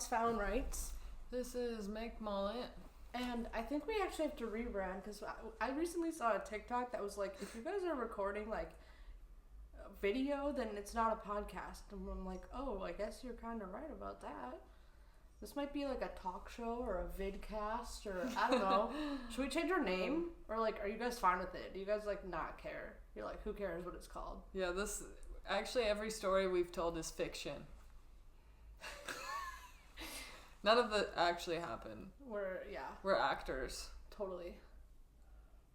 It's Fallonwrites. This is Make Mullet. And I think we actually have to rebrand because I recently saw a TikTok that was like, if you guys are recording like video, then it's not a podcast. And I'm like, oh, I guess you're kind of right about that. This might be like a talk show or a vidcast or I don't know. Should we change our name? Or like, are you guys fine with it? Do you guys like not care? You're like, who cares what it's called? Yeah, this actually every story we've told is fiction. None of it actually happened. We're actors. Totally.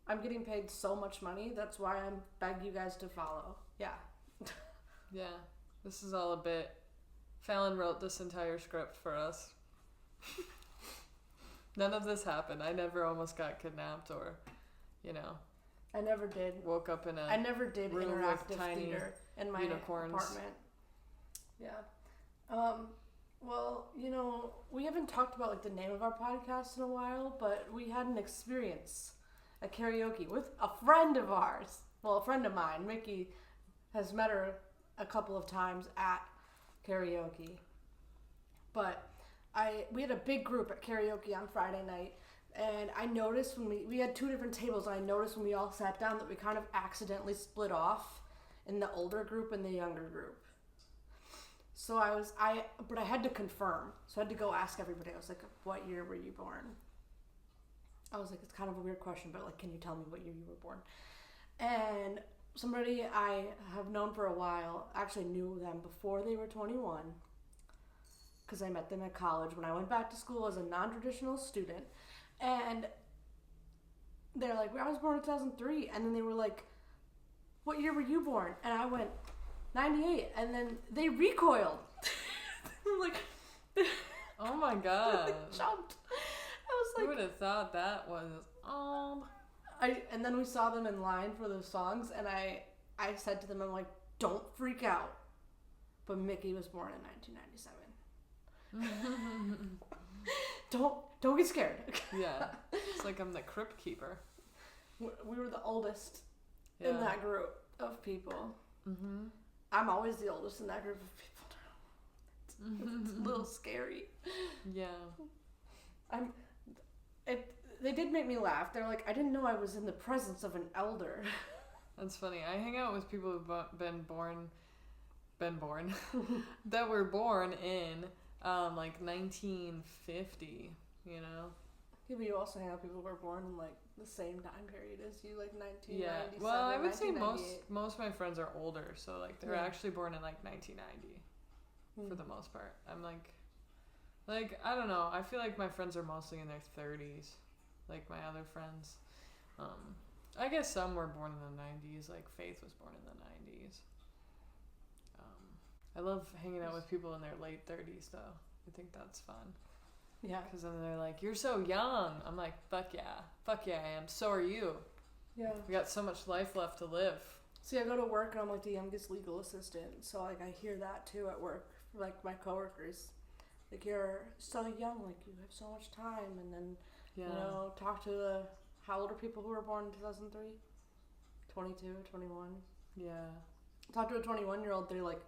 I'm getting paid so much money. That's why I'm begging you guys to follow. Yeah. Yeah. This is all a bit. Fallon wrote this entire script for us. None of this happened. I never almost got kidnapped or, I never did. Woke up in a I never did room interactive with tiny theater in my unicorns. apartment. Yeah. Well, we haven't talked about like the name of our podcast in a while, but we had an experience at karaoke with a friend of ours. Well, a friend of mine, Mickey, has met her a couple of times at karaoke. But we had a big group at karaoke on Friday night, and I noticed when we had two different tables, and I noticed when we all sat down that we kind of accidentally split off in the older group and the younger group. So but I had to confirm. So I had to go ask everybody. I was like, what year were you born? I was like, it's kind of a weird question, but like, can you tell me what year you were born? And somebody I have known for a while, actually knew them before they were 21, because I met them at college when I went back to school as a non-traditional student. And they're like, I was born in 2003. And then they were like, what year were you born? And I went, 98. And then they recoiled. They were like, oh my god. They jumped. I was like, who would have thought that was and then we saw them in line for the songs, and I said to them, I'm like, don't freak out. But Mickey was born in 1997. Don't get scared. Yeah. It's like I'm the crypt keeper. We were the oldest in that group of people. Mm-hmm. I'm always the oldest in that group of people now. It's a little scary. Yeah. They did make me laugh. They're like, I didn't know I was in the presence of an elder. That's funny. I hang out with people who've been born, that were born in like 1950. Yeah, but you also hang out with people who were born in like the same time period as you, like 1997. Yeah. Well, I would say most of my friends are older, so like they're actually born in like 1990 for the most part. I'm like I don't know. I feel like my friends are mostly in their 30s. Like my other friends. I guess some were born in the 90s. Like Faith was born in the 90s. I love hanging out with people in their late 30s though. I think that's fun. Yeah. Because then they're like, you're so young. I'm like, fuck yeah I am. So are you. Yeah. We got so much life left to live. See, I go to work and I'm like the youngest legal assistant. So like I hear that too at work. Like my coworkers. Like, you're so young, like you have so much time. And then talk to how old are people who were born in 2003? 22, 21. Yeah. Talk to a 21-year-old, they're like,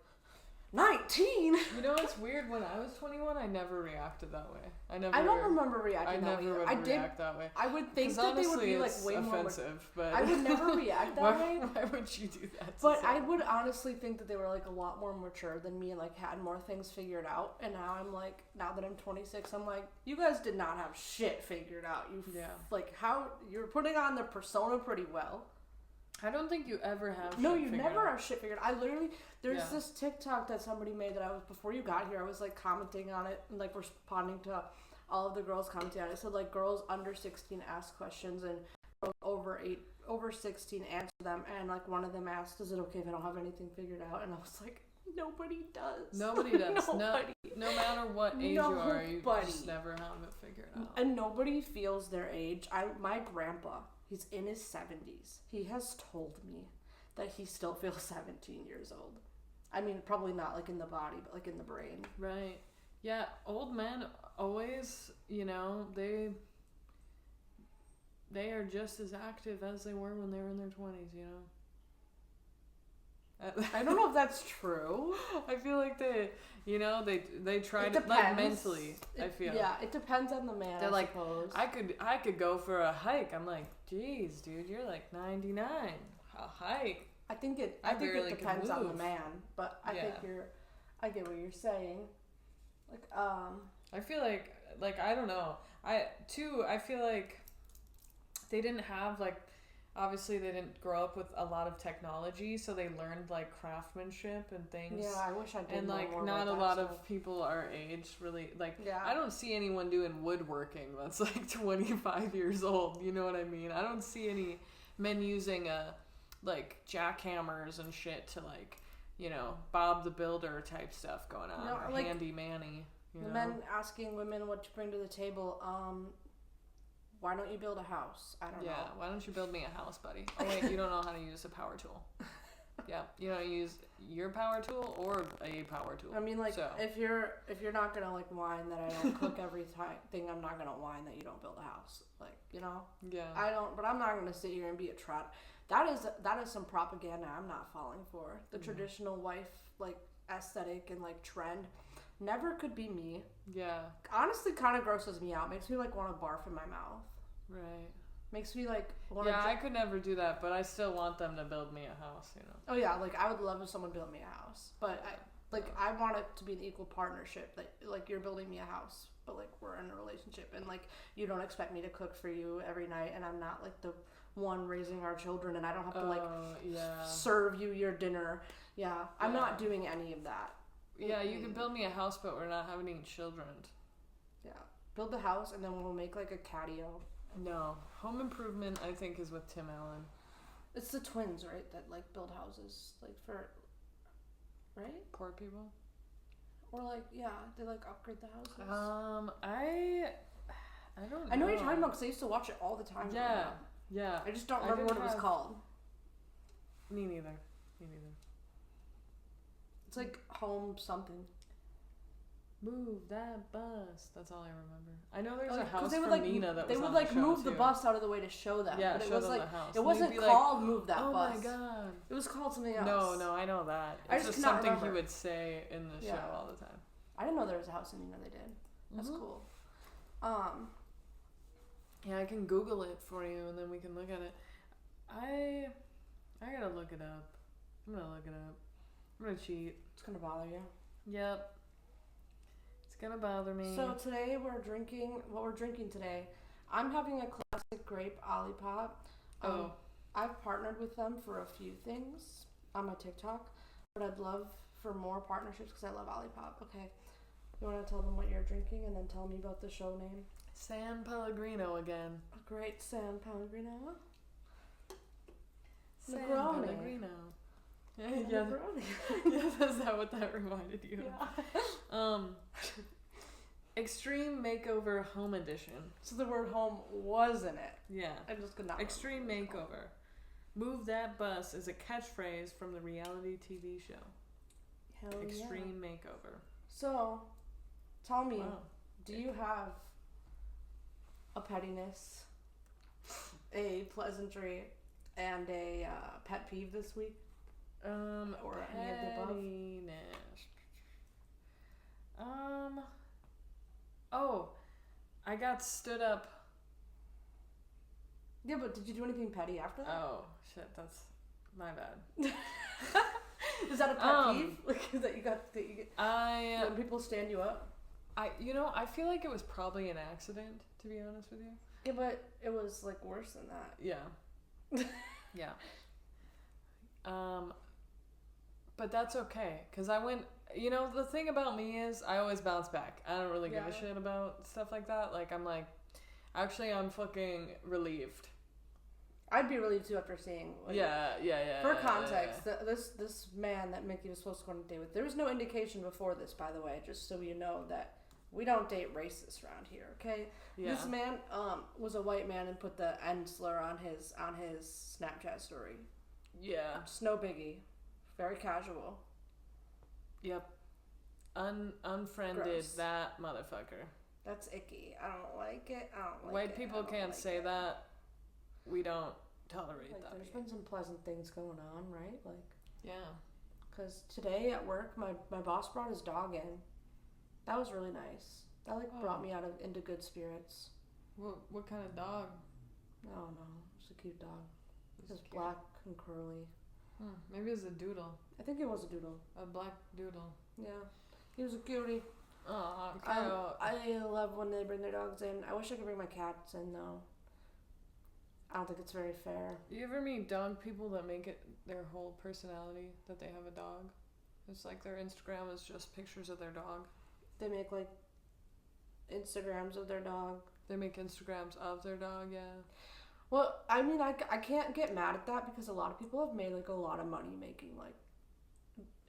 19? You know what's weird? When I was 21, I never reacted that way. I don't remember reacting that way. I never would react that way. I would think that they would be like way offensive, more... but I would never react that way. Why would you do that? But I would honestly think that they were like a lot more mature than me and like had more things figured out. And now I'm like, now that I'm 26, I'm like, you guys did not have shit figured out. Like how you're putting on the persona pretty well. I don't think you ever have. No, you never have shit figured out. I literally, there's this TikTok that somebody made that I was, before you got here, I was like commenting on it and like responding to all of the girls commenting on it. It said like girls under 16 ask questions and girls over 16 answer them. And like one of them asked, is it okay if I don't have anything figured out? And I was like, nobody does. Nobody does. No matter what age you are, you just never have it figured out. And nobody feels their age. My grandpa, he's in his 70s. He has told me that he still feels 17 years old. I mean, probably not like in the body, but like in the brain. Right. Yeah, old men always, they are just as active as they were when they were in their 20s, I don't know if that's true. I feel like they try to, like, mentally, I feel. Yeah, it depends on the man, They're I like, suppose. I could go for a hike. I'm like, geez, dude, you're like 99. A hike? I think it depends on the man, but I get what you're saying. Like, I feel like, I don't know. I feel like they didn't have, like, obviously they didn't grow up with a lot of technology, so they learned, like, craftsmanship and things. Yeah, I wish I did. And, like, not a lot of people our age really, like, I don't see anyone doing woodworking that's, like, 25 years old, you know what I mean? I don't see any men using, like, jackhammers and shit to, like, you know, Bob the Builder type stuff going on, or like, Handy Manny. The men asking women what to bring to the table. Why don't you build a house? I don't know. Yeah, why don't you build me a house, buddy? Oh wait, you don't know how to use a power tool. Yeah, you don't use your power tool or a power tool. I mean, like, if you're not gonna, like, whine that I don't cook everything, I'm not gonna whine that you don't build a house. Like, you know. Yeah. But I'm not gonna sit here and be a trot. That is some propaganda I'm not falling for. The traditional wife, like, aesthetic and, like, trend never could be me. Yeah. Honestly, kind of grosses me out. Makes me, like, want to barf in my mouth. Right. Makes me, like, want to... I could never do that, but I still want them to build me a house, you know. Oh, yeah. Like, I would love if someone built me a house. But, I want it to be an equal partnership. Like, you're building me a house, but, like, we're in a relationship. And, like, you don't expect me to cook for you every night, and I'm not, like, the one raising our children, and I don't have to, like, serve you your dinner. Yeah. I'm not doing any of that. Yeah, you can build me a house, but we're not having any children. Yeah. Build the house, and then we'll make, like, a catio. No. Home Improvement, I think, is with Tim Allen. It's the twins, right, that, like, build houses, like, for... Right? Poor people? Or, like, yeah, they, like, upgrade the houses. I don't know. I know what you're talking about, because I used to watch it all the time. Yeah. Yeah. I just don't remember what it was called. Me neither. It's like Home something. Move that bus. That's all I remember. I know there's a house for Nina that was on the show. They would, like, move the bus out of the way to show them. Yeah, but show them the house. It wasn't called like, Move That Bus. Oh my god. It was called something else. No, I know that. It's I just something remember. He would say in the show all the time. I didn't know there was a house in Nina. They did. That's cool. Yeah, I can Google it for you, and then we can look at it. I gotta look it up. I'm gonna cheat. It's gonna bother you. Yep. It's gonna bother me. So today we're drinking. What we're drinking today, I'm having a classic grape Olipop. I've partnered with them for a few things on my TikTok, but I'd love for more partnerships because I love Olipop. Okay, you want to tell them what you're drinking and then tell me about the show name? San Pellegrino again. A great San Pellegrino. San Pellegrino. Yeah. Is that what that reminded you of? Yeah. Extreme Makeover Home Edition. So the word home was in it. Yeah. I just could not. Extreme Makeover. Move That Bus is a catchphrase from the reality TV show. Hell Extreme Makeover. So, tell me, do you have a pettiness, a pleasantry, and a pet peeve this week? Or any of the above? I got stood up. Yeah, but did you do anything petty after that? Oh, shit, that's my bad. Is that a pet peeve? Like, that you get, when people stand you up? I feel like it was probably an accident, to be honest with you. Yeah, but it was, like, worse than that. Yeah. Yeah. But that's okay, because I went, the thing about me is I always bounce back. I don't really give a shit about stuff like that. Like, I'm like, actually, I'm fucking relieved. I'd be relieved too after seeing. Yeah. For context, this man that Mickey was supposed to go on a date with, there was no indication before this, by the way, just so you know that we don't date racists around here, okay? Yeah. This man was a white man and put the N slur on his Snapchat story. Yeah. Just no biggie. Very casual. Yep. Unfriended Gross. That motherfucker. That's icky. I don't like it. White people can't say that. We don't tolerate that. There's been some pleasant things going on, right? Like, yeah. Because today at work, my boss brought his dog in. That was really nice. That brought me into good spirits. What kind of dog? I don't know. It's a cute dog. It was black and curly. Maybe it was a doodle. I think it was a doodle. A black doodle. Yeah. He was a cutie. Oh, I love when they bring their dogs in. I wish I could bring my cats in, though. I don't think it's very fair. You ever meet dog people that make it their whole personality that they have a dog? It's like their Instagram is just pictures of their dog. They make, like, Instagrams of their dog. They make Instagrams of their dog, yeah. Well, I mean, I can't get mad at that because a lot of people have made, like, a lot of money making, like,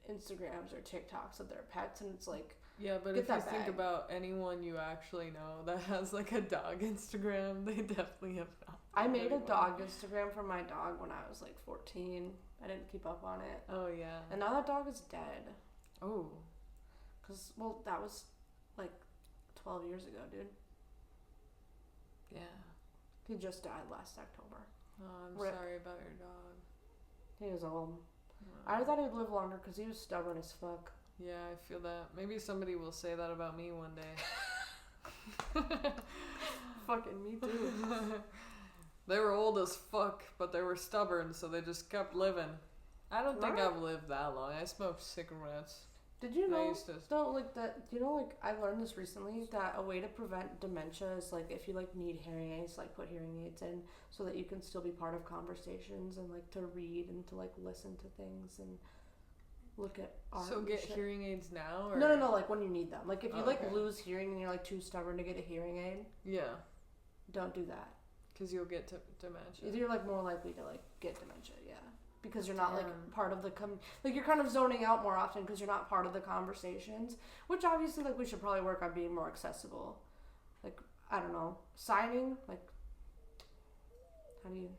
Instagrams or TikToks of their pets, and it's like... Yeah, but if you think about anyone you actually know that has, like, a dog Instagram, they definitely have not. I made a dog Instagram for my dog when I was, like, 14. I didn't keep up on it. Oh, yeah. And now that dog is dead. Oh. Because, well, that was, like, 12 years ago, dude. Yeah. He just died last October. Oh, I'm sorry about your dog. He was old. Oh. I thought he'd live longer because he was stubborn as fuck. Yeah, I feel that. Maybe somebody will say that about me one day. Fucking me too. They were old as fuck, but they were stubborn, so they just kept living. I don't think I've lived that long. I smoked cigarettes. Did you know, though, like, that, you know, like, I learned this recently, that a way to prevent dementia is, like, if you, like, need hearing aids, like, put hearing aids in so that you can still be part of conversations and, like, to read and to, like, listen to things and look at art. So get hearing aids now? Or? No, like, when you need them. Like, if you, lose hearing and you're, like, too stubborn to get a hearing aid. Yeah. Don't do that. Because you'll get dementia. You're, like, more likely to, like, get dementia, yeah. Because you're not, like, part of the... like, you're kind of zoning out more often because you're not part of the conversations. Which, obviously, like, we should probably work on being more accessible. Like, I don't know. Signing, like... How do you...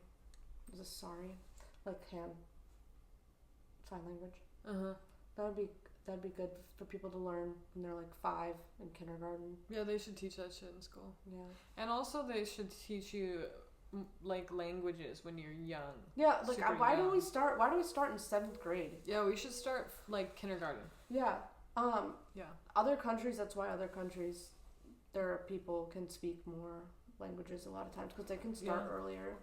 Is this sorry? Like, sign language. Uh-huh. That'd be good for people to learn when they're, like, 5 in kindergarten. Yeah, they should teach that shit in school. Yeah. And also they should teach you... like languages when you're young. Yeah, like why do we start in 7th grade? Yeah, we should start like kindergarten. Yeah. Yeah. Other countries, that's why other countries their people can speak more languages a lot of times because they can start earlier.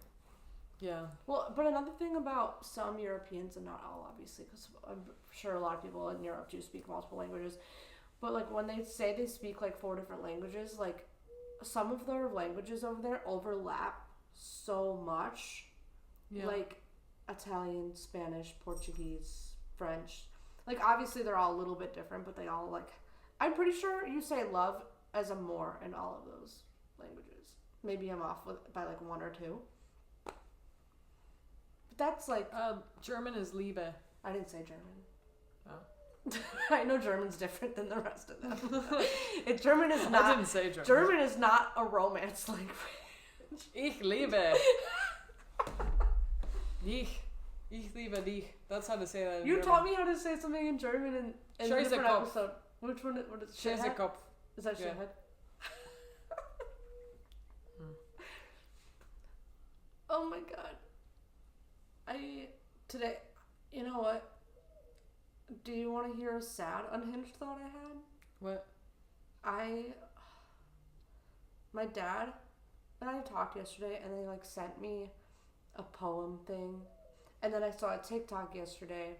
Yeah. Well, but another thing about some Europeans, and not all obviously, because I'm sure a lot of people in Europe do speak multiple languages, but like when they say they speak like 4 different languages, like some of their languages over there overlap so much. Yeah. Like Italian, Spanish, Portuguese, French. Like obviously they're all a little bit different, but they all like, I'm pretty sure you say love as a more in all of those languages. Maybe I'm off by like 1 or 2. But that's like German is Liebe. I didn't say German. Oh. I know German's different than the rest of them. German is not. I didn't say German. German is not a romance language. Ich liebe. Ich liebe dich. That's how to say that in You German. taught me how to say something in German in a different episode. Which one? What is shithead? Kopf. Is that shithead? Oh my god. Today, you know what? Do you want to hear a sad, unhinged thought I had? What? My dad and I talked yesterday, and they like sent me a poem thing, and then I saw a TikTok yesterday,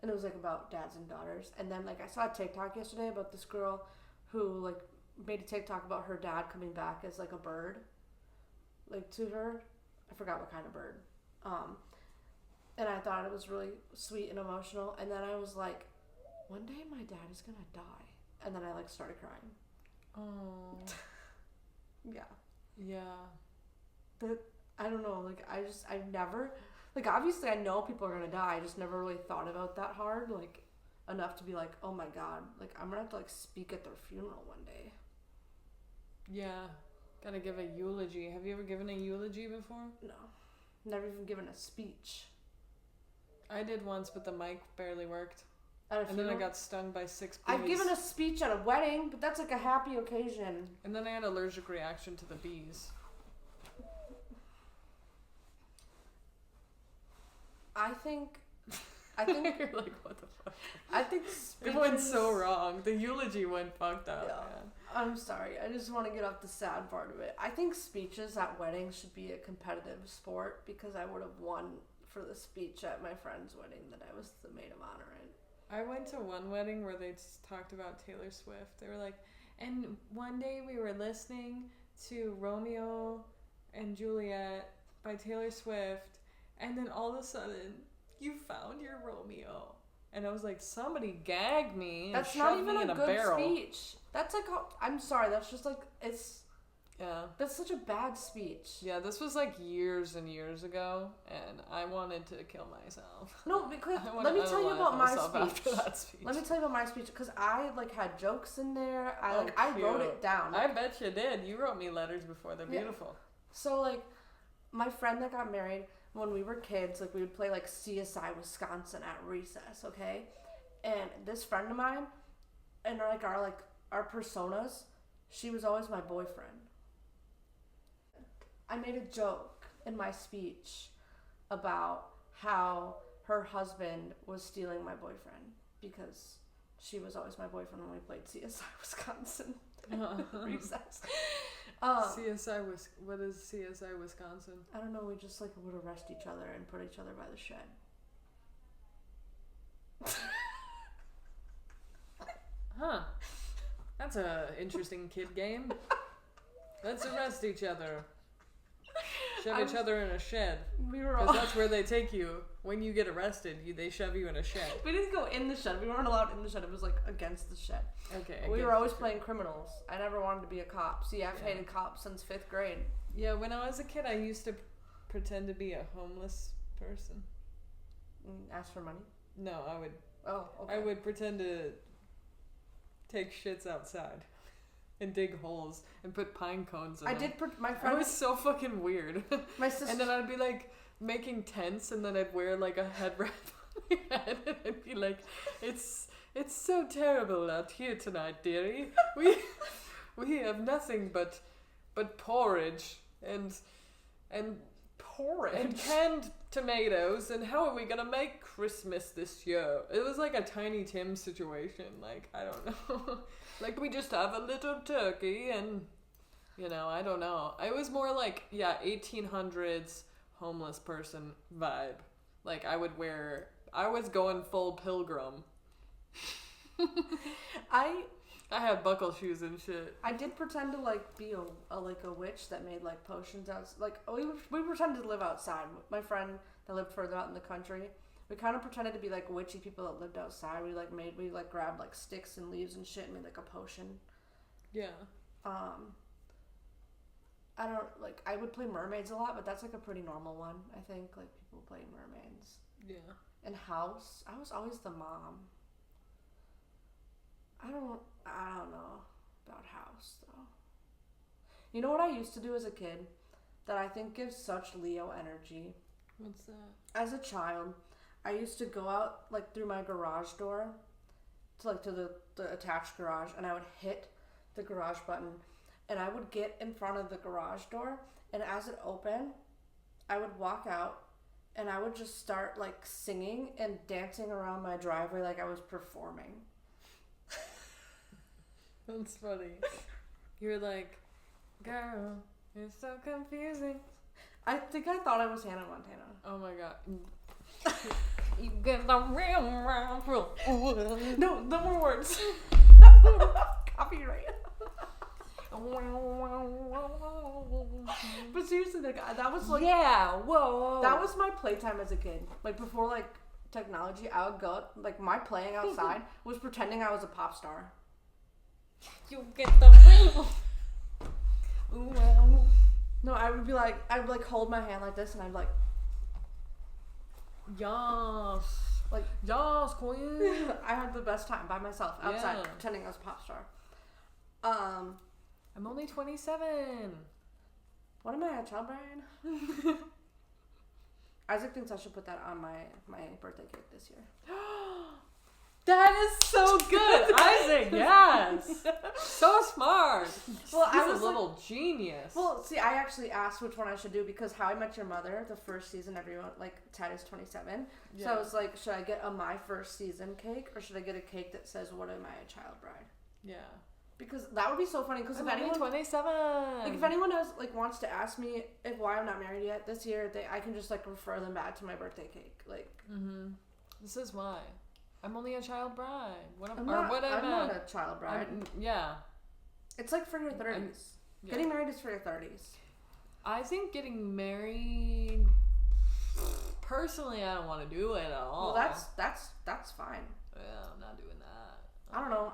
and it was like about dads and daughters, and then like I saw a TikTok yesterday about this girl who like made a TikTok about her dad coming back as like a bird, like to her. I forgot what kind of bird. And I thought it was really sweet and emotional, and then I was like, one day my dad is gonna die, and then I like started crying. Oh. Yeah. Yeah. But I don't know, like I've never, like obviously I know people are gonna die, I just never really thought about that hard, like enough to be like, oh my god, like I'm gonna have to like speak at their funeral one day. Yeah. Gotta give a eulogy. Have you ever given a eulogy before? No. Never even given a speech. I did once, but the mic barely worked. And then I got stung by 6 bees. I've given a speech at a wedding, but that's like a happy occasion. And then I had an allergic reaction to the bees. I think I think you're like, what the fuck? I think speeches, it went so wrong. The eulogy went fucked up. Yeah. Man. I'm sorry. I just want to get off the sad part of it. I think speeches at weddings should be a competitive sport because I would have won for the speech at my friend's wedding that I was the maid of honor in. I went to one wedding where they talked about Taylor Swift. They were like, and one day we were listening to Romeo and Juliet by Taylor Swift, and then all of a sudden, you found your Romeo. And I was like, somebody gagged me and That's shoved not even me in a a good barrel. speech. That's like, I'm sorry, that's just like, it's... Yeah. That's such a bad speech. Yeah, this was like years and years ago, and I wanted to kill myself. No, because let me tell you about my speech. After that speech. Let me tell you about my speech, because I like had jokes in there. I wrote it down. Like, I bet you did. You wrote me letters before. They're beautiful. So like, my friend that got married, when we were kids, like we would play like CSI Wisconsin at recess, okay? And this friend of mine, and like our personas, she was always my boyfriend. I made a joke in my speech about how her husband was stealing my boyfriend because she was always my boyfriend when we played CSI Wisconsin at recess. What is CSI Wisconsin? I don't know, we just like would arrest each other and put each other by the shed. Huh. That's a interesting kid game. Let's arrest each other. Shove each other in a shed. Because that's where they take you. When you get arrested, they shove you in a shed. We didn't go in the shed. We weren't allowed in the shed. It was like against the shed. Okay. We were always playing criminals. I never wanted to be a cop. See, I've hated cops since 5th grade. Yeah, when I was a kid, I used to pretend to be a homeless person. Ask for money? No, I would. Oh, okay. I would pretend to take shits outside. And dig holes and put pine cones in them. My friend was so fucking weird. My sister. And then I'd be like making tents, and then I'd wear like a head wrap on my head, and I'd be like, "It's so terrible out here tonight, dearie. We have nothing but porridge and porridge and canned tomatoes, and how are we gonna make Christmas this year?" It was like a Tiny Tim situation. Like, I don't know. Like, we just have a little turkey and, I don't know. It was more like, 1800s homeless person vibe. Like, I was going full pilgrim. I had buckle shoes and shit. I did pretend to, like, be a witch that made, like, potions out. Like, we pretended to live outside. My friend that lived further out in the country, we kind of pretended to be like witchy people that lived outside. We grabbed like sticks and leaves and shit and made like a potion. Yeah. I would play mermaids a lot, but that's like a pretty normal one. I think like people play mermaids. Yeah. And house, I was always the mom. I don't know about house though. You know what I used to do as a kid that I think gives such Leo energy? What's that? As a child, I used to go out like through my garage door to the attached garage, and I would hit the garage button, and I would get in front of the garage door, and as it opened, I would walk out, and I would just start like singing and dancing around my driveway like I was performing. That's funny. You're like, girl, it's so confusing. I think I thought I was Hannah Montana. Oh my god. You get the real. No more words. Copyright. But seriously, that was like, whoa. That was my playtime as a kid. Like before, like technology, I would go like my playing outside was pretending I was a pop star. You get the real. No, I would hold my hand like this, and I'd be like, yes, like yes, queen. I had the best time by myself outside, pretending I was a pop star. I'm only 27. What am I, a child, Brian? Isaac thinks I should put that on my birthday cake this year. That is so good, Isaac. Yes, so smart. Well, He's I was a little genius. Well, see, I actually asked which one I should do because How I Met Your Mother, the first season, everyone like Ted is 27. Yeah. So I was like, should I get a my first season cake or should I get a cake that says "What am I, a child bride"? Yeah. Because that would be so funny. Because if anyone 27, like if anyone wants to ask me why I'm not married yet this year, I can just like refer them back to my birthday cake. Like, this is why. I'm only a child bride. I'm not a child bride. Yeah. It's like for your 30s. Getting married is for your 30s. I think getting married. Personally, I don't want to do it at all. Well, that's fine. Yeah, I'm not doing that. I don't know.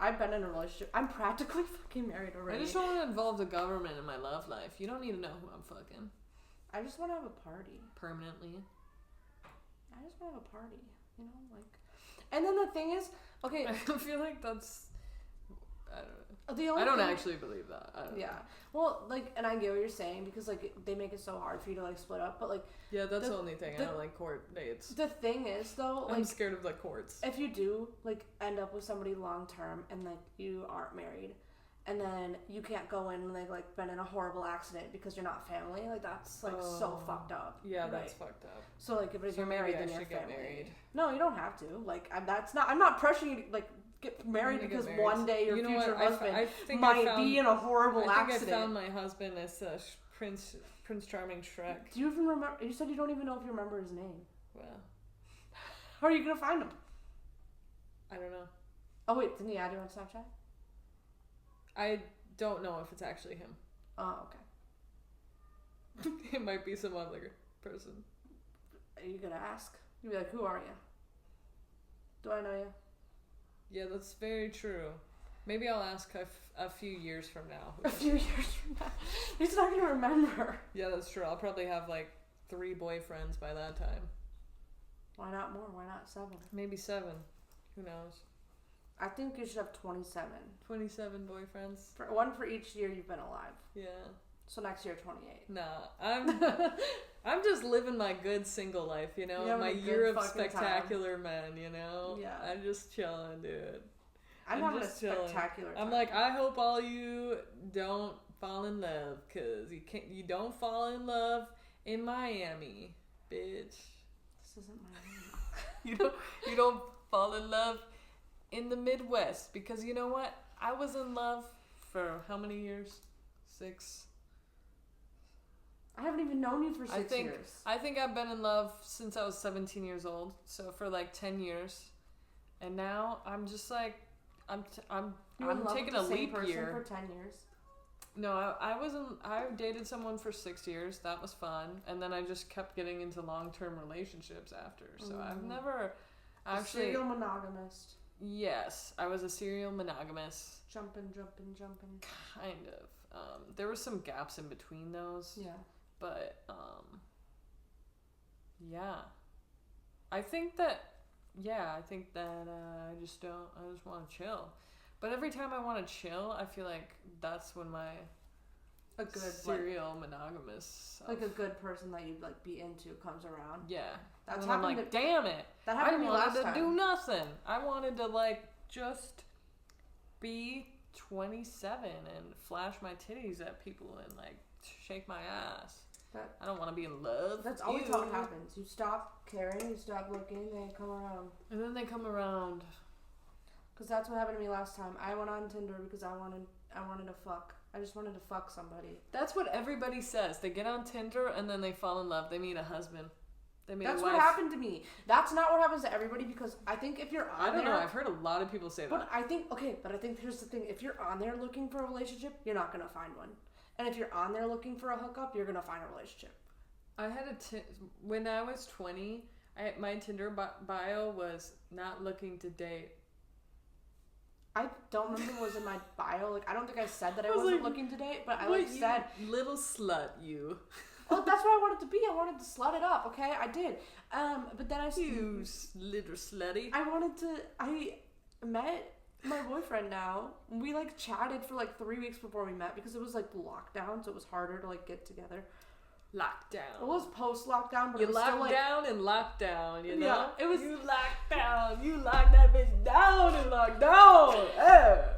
I've been in a relationship. I'm practically fucking married already. I just don't want to involve the government in my love life. You don't need to know who I'm fucking. I just want to have a party. Permanently. I just want to have a party. You know, like, and then the thing is, okay. I feel like that's, I don't know. I don't actually believe that. I don't know. Well, like, and I get what you're saying because like they make it so hard for you to like split up, but like. Yeah, that's the only thing. I don't like court dates. The thing is, though, like, I'm scared of the courts. If you do like end up with somebody long term and like you aren't married, and then you can't go in and they've like been in a horrible accident because you're not family, like that's like so fucked up. Yeah, right? That's fucked up. So like if you're married, then you're family. Get married. No, you don't have to. Like I'm not pressuring you to like get married because one day your future husband might be in a horrible accident. I found my husband as Prince Charming Shrek. Do you even remember? You said you don't even know if you remember his name. Well, how are you gonna find him? I don't know. Oh wait, didn't he add you on Snapchat? I don't know if it's actually him. Oh, okay. It might be some other person. Are you gonna ask? You'll be like, who are you? Do I know you? Yeah, that's very true. Maybe I'll ask a few years from now. A few years from now. He's not gonna remember. Yeah, that's true. I'll probably have like 3 boyfriends by that time. Why not more? Why not 7? Maybe 7. Who knows? I think you should have 27. 27 boyfriends. One for each year you've been alive. Yeah. So next year 28. Nah, I'm just living my good single life, you know? My year of spectacular men, you know? Yeah. I'm just chilling, dude. I'm having a spectacular time. I'm like, I hope all you don't fall in love, cause you don't fall in love in Miami, bitch. This isn't Miami. you don't fall in love in the Midwest, because you know what? I was in love for how many years? 6. I haven't even known you for 6 years. I think I've been in love since I was 17 years old, so for like 10 years. And now I'm just like, I'm taking a leap year. For 10 years. No, I dated someone for 6 years. That was fun, and then I just kept getting into long-term relationships after. So I've never actually serial monogamist. Yes, I was a serial monogamous. Jumping. Kind of. There were some gaps in between those. Yeah. But yeah. I think that I just want to chill. But every time I want to chill, I feel like that's when a good serial monogamous like a good person that you'd like be into comes around. Yeah. That's and I'm like, damn it. That happened to me last time. I wanted to do nothing. I wanted to like just be 27 and flash my titties at people and like shake my ass. I don't want to be in love. That's always how it happens. You stop caring, you stop looking, they come around. And then they come around. Because that's what happened to me last time. I went on Tinder because I wanted to fuck. I just wanted to fuck somebody. That's what everybody says. They get on Tinder and then they fall in love. They meet a husband. They meet a wife. That's what happened to me. That's not what happens to everybody, because I think if you're on there... I don't know. I've heard a lot of people say that. But I think here's the thing. If you're on there looking for a relationship, you're not going to find one. And if you're on there looking for a hookup, you're going to find a relationship. I had when I was 20, my Tinder bio was not looking to date. I don't remember what was in my bio. Like, I don't think I said that I wasn't looking to date, but I said... Little slut, you. Well, that's what I wanted to be. I wanted to slut it up, okay? I did. But then You little slutty. I met my boyfriend now. We, like, chatted for, like, 3 weeks before we met because it was, like, lockdown, so it was harder to, like, get together. Lockdown. It was post-lockdown, but you it was locked still like... down and locked down, you know? Yeah, it was... You locked down. You locked that bitch down and locked down.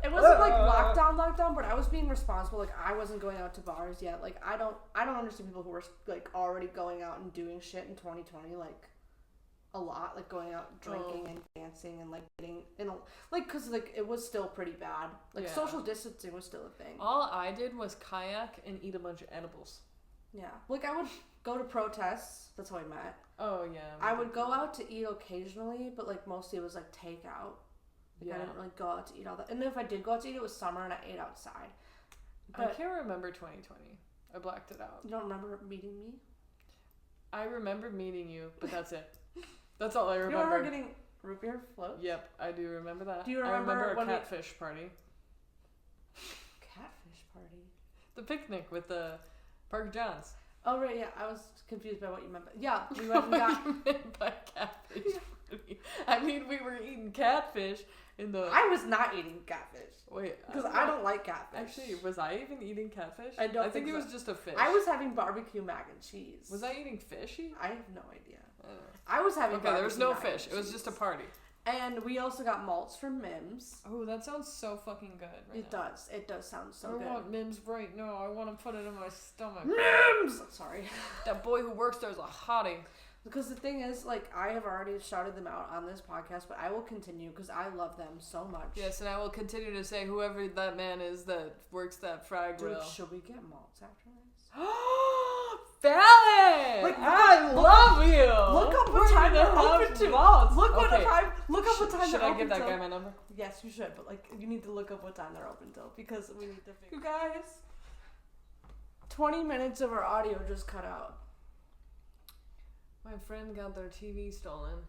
It wasn't like lockdown, but I was being responsible. Like, I wasn't going out to bars yet. Like, I don't understand people who were, like, already going out and doing shit in 2020, like, a lot. Like, going out drinking and dancing and, like, getting, like, because, like, it was still pretty bad. Like, social distancing was still a thing. All I did was kayak and eat a bunch of edibles. Yeah. Like, I would go to protests. That's how I met. Oh, yeah. I would go out to eat occasionally, but, like, mostly it was, like, takeout. Like, I didn't really go out to eat all that. And if I did go out to eat, it was summer and I ate outside. But I can't remember 2020. I blacked it out. You don't remember meeting me? I remember meeting you, but that's it. That's all I remember. You remember getting root beer floats? Yep, I do remember that. Do you remember I remember a catfish party. Catfish party? The picnic with the Park Johns. Oh, right, yeah. I was confused by what you meant. But yeah, we went and got... What you meant by catfish party? I mean, we were eating catfish in the... I was not eating catfish. Wait. Because I don't like catfish. Actually, was I even eating catfish? I don't think so. it was just a fish. I was having barbecue mac and cheese. Was I eating fishy? I have no idea. I was having there was no fish. It was cheese. just a party. And we also got malts from Mims. Oh, that sounds so fucking good right now. Does. It does sound so good. I want Mims right now. I want to put it in my stomach. Mims! Sorry. That boy who works there is a hottie. Because the thing is, like, I have already shouted them out on this podcast, but I will continue because I love them so much. Yes, and I will continue to say whoever that man is that works that fry grill. Dude, should we get malts after this? Fallon! Like, I love you! Look up what time they're open to. Malts. Look okay. what time. Look up what time should they're I open give that till. guy my number? Yes, you should, but, like, you need to look up what time they're open till because we need to figure. You guys, 20 minutes of our audio just cut out. My friend got their TV stolen.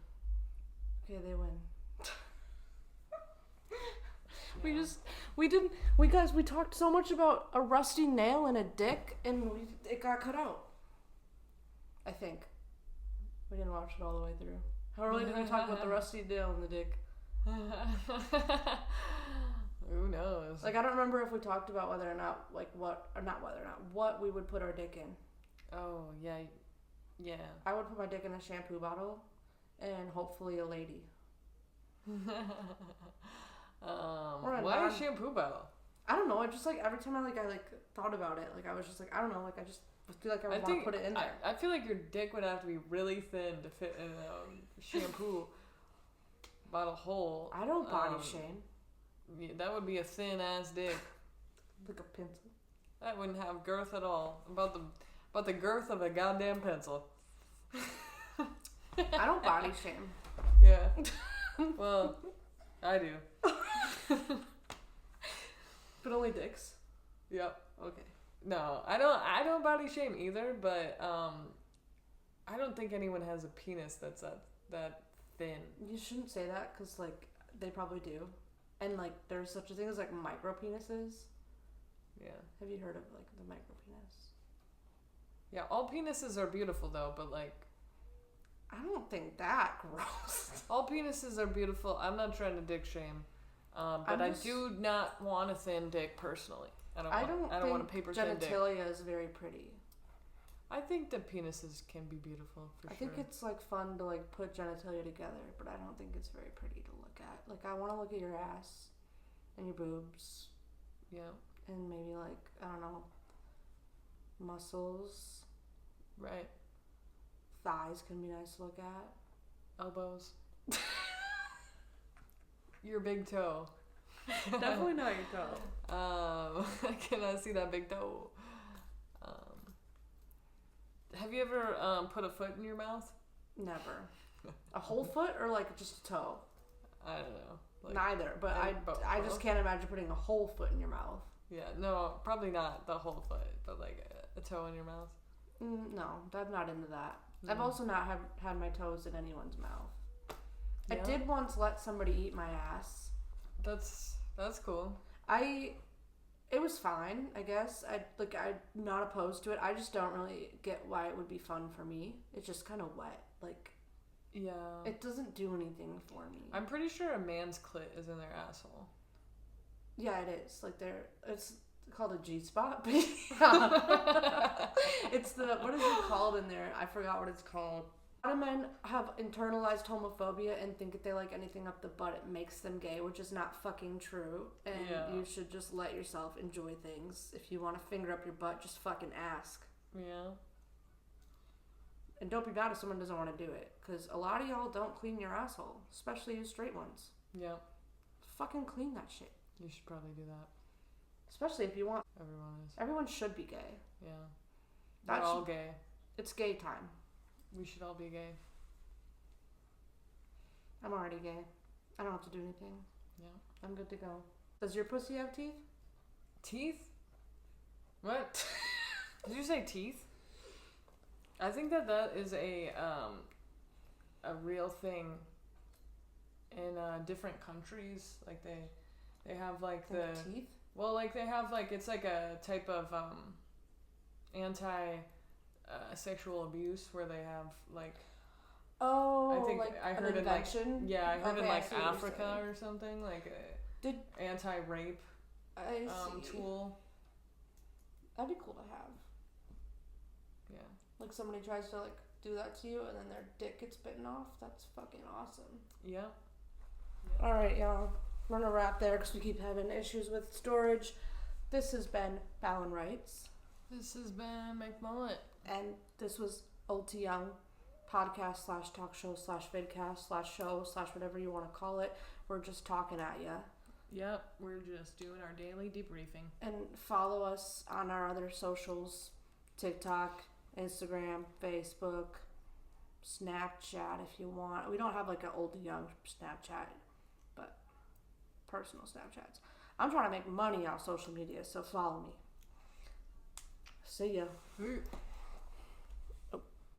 Okay, they win. Yeah. We talked so much about a rusty nail and a dick, and it got cut out. I think. We didn't watch it all the way through. How early did we talk about the rusty nail and the dick? Who knows? Like, I don't remember if we talked about whether or not, like, what we would put our dick in. Oh, yeah. Yeah. I would put my dick in a shampoo bottle, and hopefully a lady. Why a shampoo bottle? I don't know. I just, like, every time I thought about it, like, I was just like, I don't know, like, I just feel like I would want to put it in there. I feel like your dick would have to be really thin to fit in a shampoo bottle hole. I don't body shame. Yeah, that would be a thin ass dick. Like a pencil. That wouldn't have girth at all. About the girth of a goddamn pencil. I don't body shame. Yeah. Well, I do. But only dicks. Yep. Okay. No, I don't body shame either, but I don't think anyone has a penis that's that thin. You shouldn't say that because, like, they probably do. And, like, there's such a thing as, like, micro penises. Yeah. Have you heard of, like, the micro penis? Yeah, all penises are beautiful, though, but, like... I don't think that gross. All penises are beautiful. I'm not trying to dick shame. But I do not want a thin dick, personally. I don't want a paper thin dick. Genitalia is very pretty. I think that penises can be beautiful, for sure. I think it's, like, fun to, like, put genitalia together, but I don't think it's very pretty to look at. Like, I want to look at your ass and your boobs. Yeah. And maybe, like, I don't know, muscles. Right. Thighs can be nice to look at. Elbows. Your big toe. Definitely not your toe. Can I see that big toe? Have you ever put a foot in your mouth? Never. A whole foot or, like, just a toe? I don't know. Like, neither, but I just can't imagine putting a whole foot in your mouth. Yeah, no, probably not the whole foot, but, like, a toe in your mouth. No, I'm not into that. I've also not had my toes in anyone's mouth. Yeah. I did once let somebody eat my ass. That's cool. It was fine, I guess. I'm not opposed to it. I just don't really get why it would be fun for me. It's just kind of wet. Like, yeah. It doesn't do anything for me. I'm pretty sure a man's clit is in their asshole. Yeah, it is. Like, called a G-spot. It's the, what is it called in there? I forgot what it's called. A lot of men have internalized homophobia and think if they like anything up the butt, it makes them gay, which is not fucking true. And you should just let yourself enjoy things. If you want to finger up your butt, just fucking ask. Yeah. And don't be mad if someone doesn't want to do it. Because a lot of y'all don't clean your asshole. Especially you straight ones. Yeah. Fucking clean that shit. You should probably do that. Especially if you want. Everyone is. Everyone should be gay. Yeah. We're all gay. It's gay time. We should all be gay. I'm already gay. I don't have to do anything. Yeah. I'm good to go. Does your pussy have teeth? Teeth? What? Did you say teeth? I think that is a real thing in different countries. Like they have like the teeth. Well, like they have like it's like a type of anti sexual abuse where they have like. Oh, I think like I heard an invention? I heard in like I Africa or something like a anti-rape tool. That'd be cool to have. Yeah. Like somebody tries to like do that to you and then their dick gets bitten off. That's fucking awesome. Yeah. All right, y'all. We're gonna wrap there because we keep having issues with storage. This has been Fallonwrites. This has been McMullet. And this was Old to Young podcast / talk show / vidcast / show / whatever you want to call it. We're just talking at ya. Yep, we're just doing our daily debriefing. And follow us on our other socials: TikTok, Instagram, Facebook, Snapchat if you want. We don't have like an Old to Young Snapchat, but personal Snapchats. I'm trying to make money off social media, so follow me. See ya.